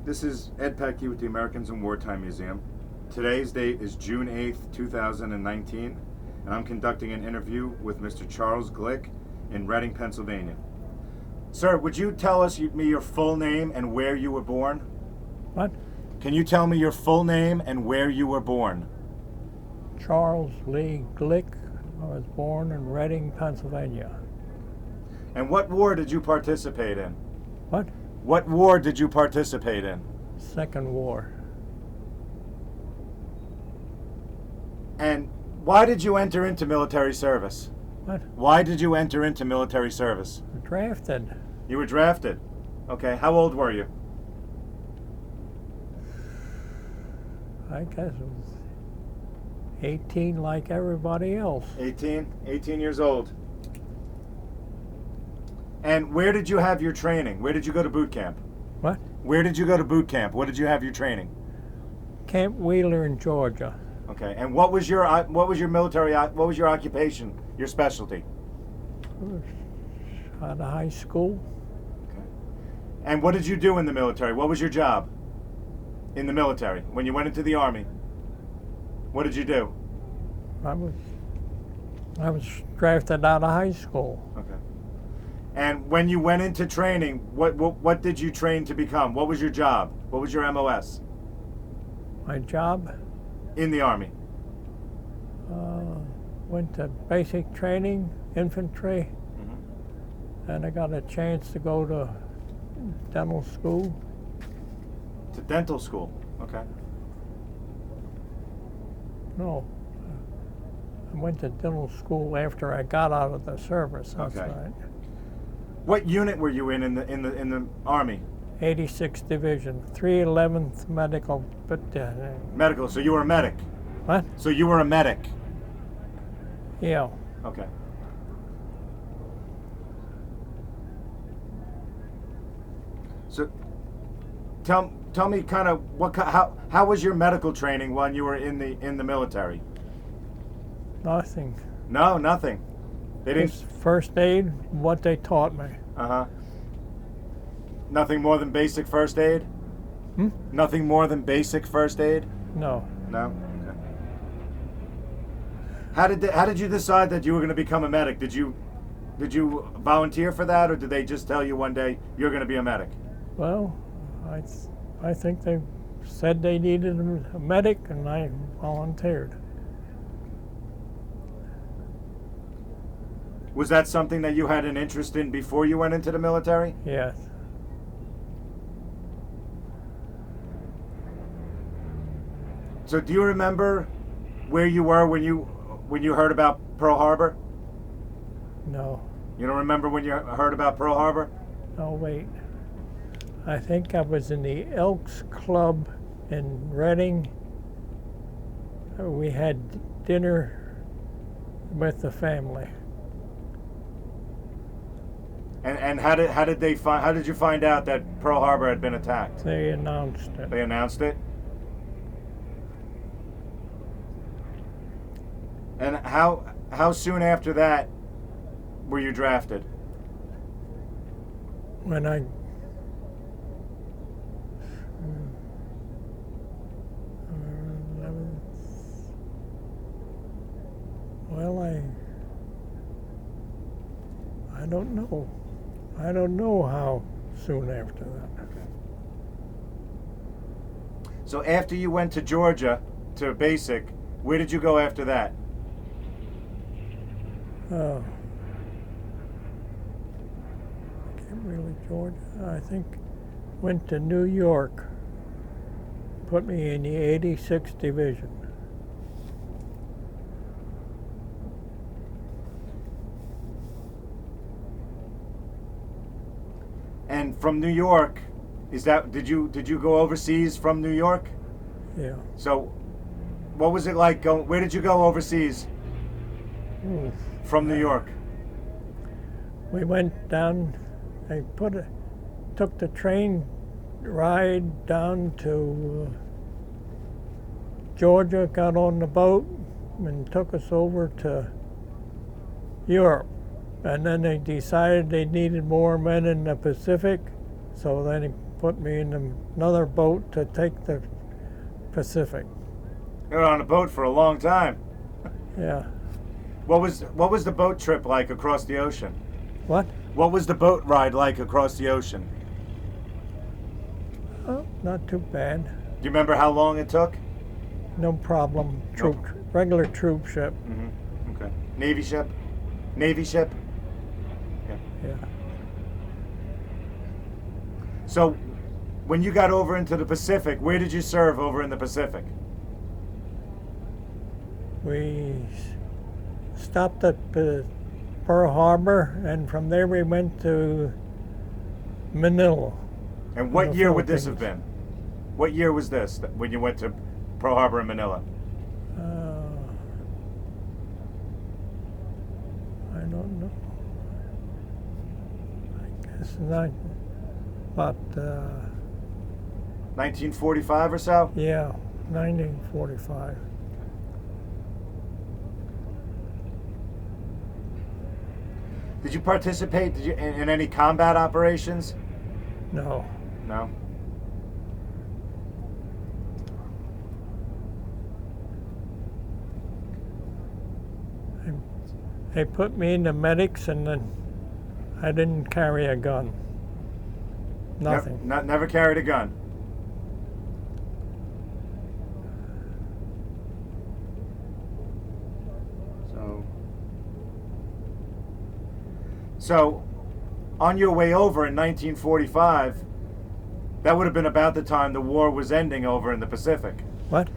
This is Ed Pecky with the Americans in Wartime Museum. Today's date is June 8th, 2019, and I'm conducting an interview with Mr. Charles Glick in Reading, Pennsylvania. Sir, would you tell us your full name and where you were born? What? Can you tell me your full name and where you were born? Charles Lee Glick. I was born in Reading, Pennsylvania. And what war did you participate in? What? What war did you participate in? Second War. And why did you enter into military service? What? Why did you enter into military service? Drafted. You were drafted. Okay, how old were you? I guess it was 18 like everybody else. 18 years old. And where did you have your training? Where did you go to boot camp? What? Where did you go to boot camp? What did you have your training? Camp Wheeler in Georgia. Okay. And what was your occupation? Your specialty? Out of high school. Okay. And what did you do in the military? What was your job in the military when you went into the Army? What did you do? I was drafted out of high school. Okay. And when you went into training, what did you train to become? What was your job? What was your MOS? My job? In the Army? Went to basic training, infantry, Mm-hmm. and I got a chance to go to dental school. To dental school? Okay. No, I went to dental school after I got out of the service. That's Okay. right. What unit were you in the Army? 86th Division, 311th Medical Battalion. Medical. So you were a medic. What? So you were a medic. Yeah. Okay. So tell me kind of how was your medical training when you were in the military? Nothing. No, nothing. They didn't. Just first aid, what they taught me. Uh-huh. Nothing more than basic first aid? Hmm? Nothing more than basic first aid? No. No? Okay. How did you decide that you were going to become a medic? Did you volunteer for that, or did they just tell you one day you're going to be a medic? Well, I think they said they needed a medic, and I volunteered. Was that something that you had an interest in before you went into the military? Yes. So do you remember where you were when you heard about Pearl Harbor? No. You don't remember when you heard about Pearl Harbor? Oh, wait. I think I was in the Elks Club in Reading. We had dinner with the family. And how did you find out that Pearl Harbor had been attacked? They announced it. They announced it? And how soon after that were you drafted? When I I don't know. I don't know how soon after that. Okay. So after you went to Georgia to basic, where did you go after that? Oh. Can't really Georgia. I think went to New York. Put me in the 86th Division. And from New York, did you go overseas from New York? Yeah. So what was it like where did you go overseas Ooh. from New York? We went down. I took the train ride down to Georgia, got on the boat, and took us over to Europe. And then they decided they needed more men in the Pacific, so then they put me in another boat to take the Pacific. You were on a boat for a long time. Yeah. What was the boat trip like across the ocean? What? What was the boat ride like across the ocean? Oh, not too bad. Do you remember how long it took? No problem. Regular troop ship. Mm-hmm. Okay. Navy ship? Navy ship? Yeah. So, when you got over into the Pacific, where did you serve over in the Pacific? We stopped at Pearl Harbor, and from there we went to Manila. And what the year would this have Philippines. been? What year was this when you went to Pearl Harbor and Manila? I don't know. I guess not. But 1945 or so? yeah, 1945. Did you participate in any combat operations? No. No. They put me in the medics, and then I didn't carry a gun. Nothing. Never carried a gun. So, on your way over in 1945, that would have been about the time the war was ending over in the Pacific. What?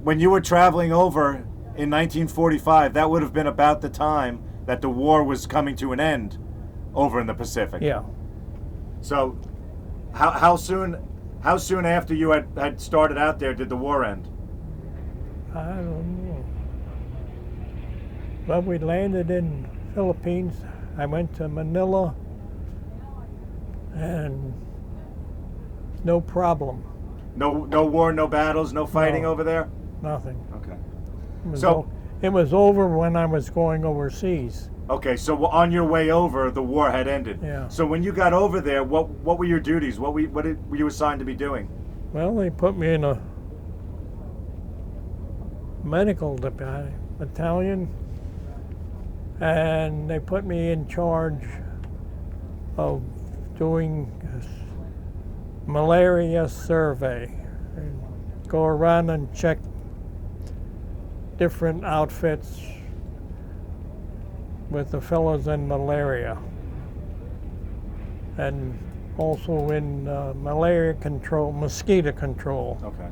When you were traveling over in 1945, that would have been about the time that the war was coming to an end over in the Pacific. Yeah. So, how soon after you had started out there did the war end? I don't know. Well, we landed in Philippines. I went to Manila, and no problem. No war, no battles, no fighting No. over there? Nothing. Okay. It was over when I was going overseas. Okay, so on your way over, the war had ended. Yeah. So when you got over there, what were your duties? What were you assigned to be doing? Well, they put me in a medical battalion, and they put me in charge of doing a malaria survey, and go around and check different outfits with the fellows in malaria, and also in malaria control, mosquito control. Okay.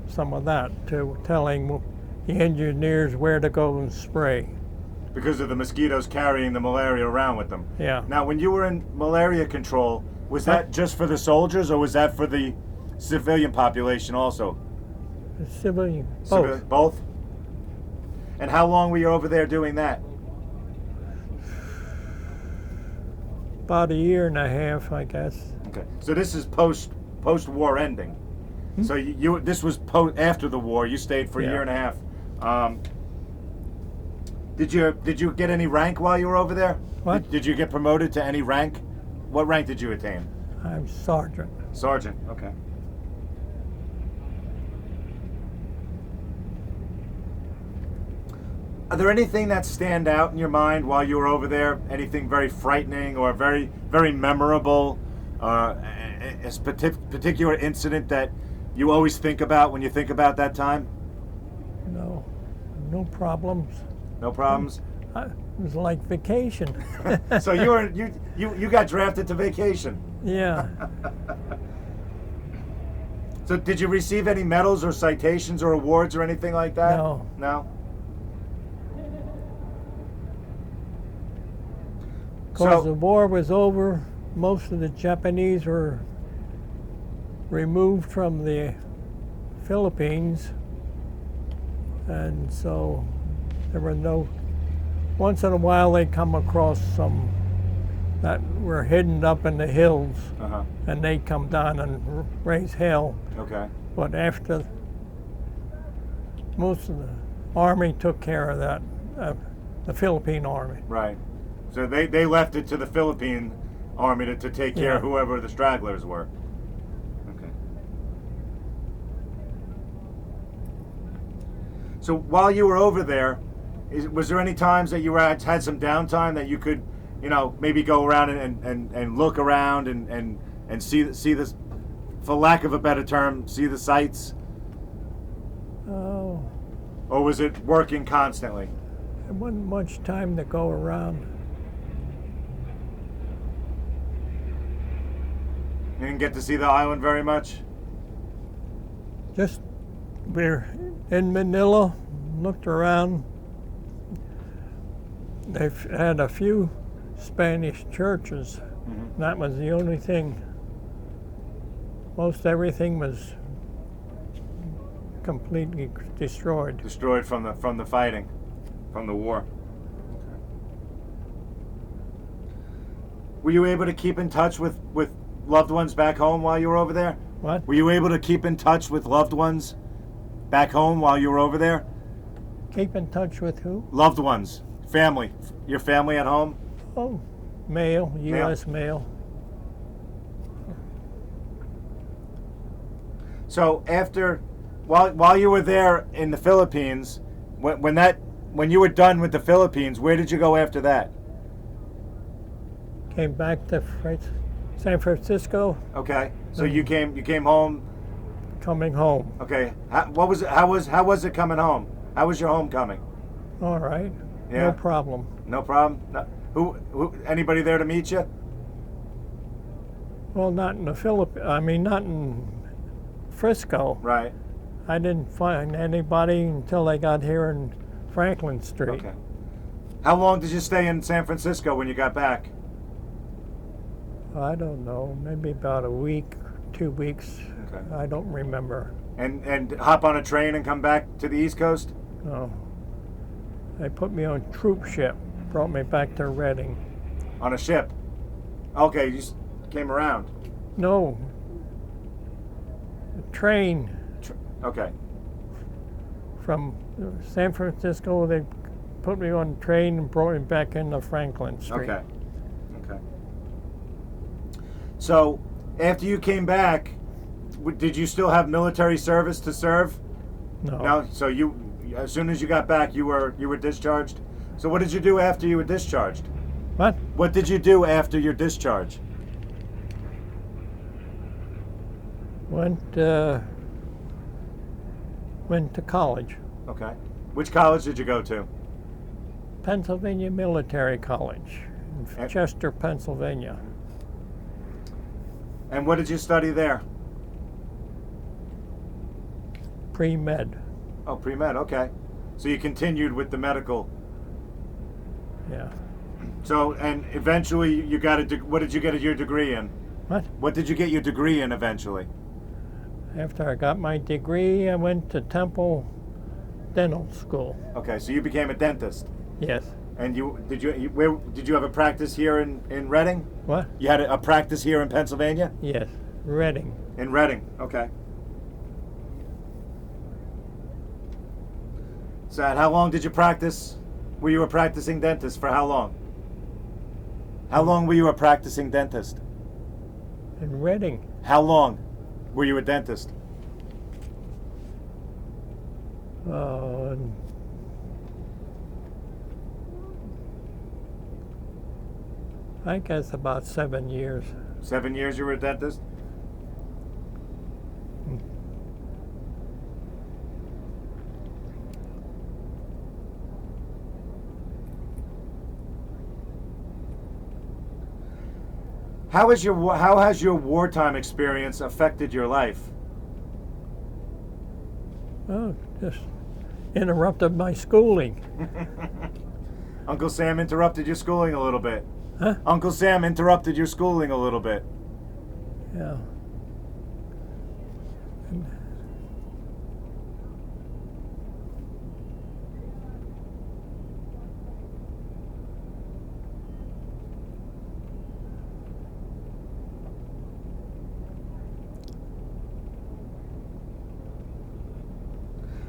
Some of that, to telling the engineers where to go and spray. Because of the mosquitoes carrying the malaria around with them. Yeah. Now, when you were in malaria control, was that just for the soldiers, or was that for the civilian population also? Civilian, both. Both? And how long were you over there doing that? About a year and a half, I guess. Okay. So this is post-war ending. So this was after the war. You stayed for a Yeah. year and a half. Did you get any rank while you were over there? What? Did you get promoted to any rank? What rank did you attain? I'm sergeant. Sergeant. Okay. Are there anything that stand out in your mind while you were over there? Anything very frightening or very, very memorable? A particular incident that you always think about when you think about that time? No problems. No problems? It was like vacation. So you got drafted to vacation. Yeah. So did you receive any medals or citations or awards or anything like that? No. No? Because the war was over, most of the Japanese were removed from the Philippines, and so there were no. Once in a while they come across some that were hidden up in the hills, and they come down and raise hell. Okay. But after most of the army took care of that, the Philippine army. Right. So they left it to the Philippine army to take care of Yeah. whoever the stragglers were. So while you were over there, was there any times that you had some downtime that you could, maybe go around and look around and see this, for lack of a better term, see the sights? Oh, Or was it working constantly? there wasn't much time to go around. You didn't get to see the island very much? Just we're in Manila, looked around. They've had a few Spanish churches. Mm-hmm. That was the only thing. Most everything was completely destroyed. Destroyed from the fighting, from the war. Were you able to keep in touch with loved ones back home while you were over there? What? Were you able to keep in touch with loved ones back home while you were over there? Keep in touch with who? Loved ones, family, your family at home? Oh, mail, U.S. mail. So while you were there in the Philippines, when you were done with the Philippines, where did you go after that? Came back to San Francisco, Okay, so you came home. coming home. Okay, how was it coming home? How was your homecoming? All right, Yeah. no problem. No problem. No, who? Anybody there to meet you? Well, not in the Philippines. I mean, not in Frisco. Right. I didn't find anybody until I got here in Franklin Street. Okay. How long did you stay in San Francisco when you got back? I don't know, maybe about a week, 2 weeks. Okay. I don't remember. And hop on a train and come back to the East Coast? No. They put me on troop ship, brought me back to Reading. On a ship? Okay, you just came around. No. The train Okay. from San Francisco, they put me on a train and brought me back into Franklin Street. Okay. Okay. So, after you came back, did you still have military service to serve? No. No. So as soon as you got back, you were discharged. So what did you do after you were discharged? What? What did you do after your discharge? Went to college. Okay. Which college did you go to? Pennsylvania Military College in And- Chester, Pennsylvania. And what did you study there? Pre-med. Oh, pre-med. Okay. So you continued with the medical. Yeah. So, and eventually you got what did you get your degree in? What? What did you get your degree in eventually? After I got my degree, I went to Temple Dental School. Okay, so you became a dentist. Yes. And where did you have a practice here in Reading? What? You had a practice here in Pennsylvania? Yes. Reading. In Reading, okay. So how long did you practice? Were you a practicing dentist for how long? How long were you a practicing dentist? In Reading. How long were you a dentist? I guess about 7 years. 7 years you were a dentist? How has your wartime experience affected your life? Oh, just interrupted my schooling. Uncle Sam interrupted your schooling a little bit. Huh? Uncle Sam interrupted your schooling a little bit. Yeah.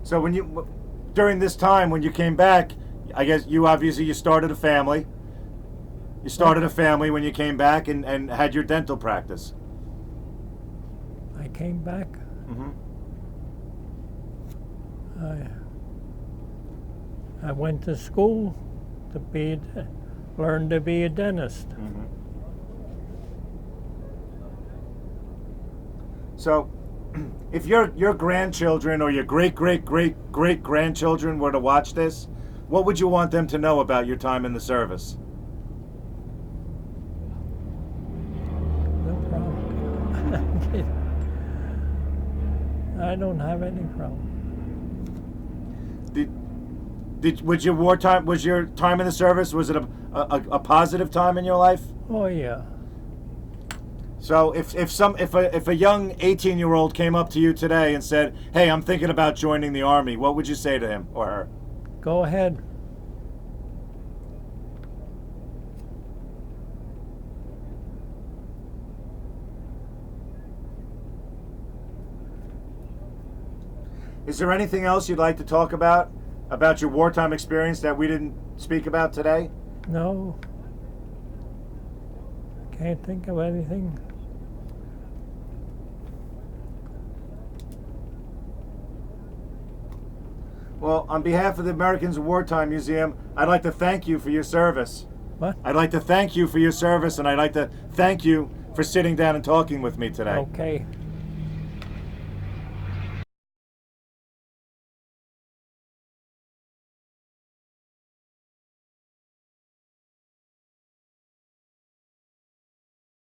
So during this time when you came back, I guess you started a family. You started a family when you came back and had your dental practice. I came back. Mm-hmm. I went to school to learn to be a dentist. Mm-hmm. So, if your grandchildren or your great-great-great-great-grandchildren were to watch this, what would you want them to know about your time in the service? No problem. I don't have any problem. Was your time in the service, was it a positive time in your life? Oh yeah. So if a young 18-year-old came up to you today and said, "Hey, I'm thinking about joining the Army," what would you say to him or her? Go ahead. Is there anything else you'd like to talk about your wartime experience that we didn't speak about today? No. Can't think of anything. Well, on behalf of the Americans in Wartime Museum, I'd like to thank you for your service. What? I'd like to thank you for your service, and I'd like to thank you for sitting down and talking with me today. Okay.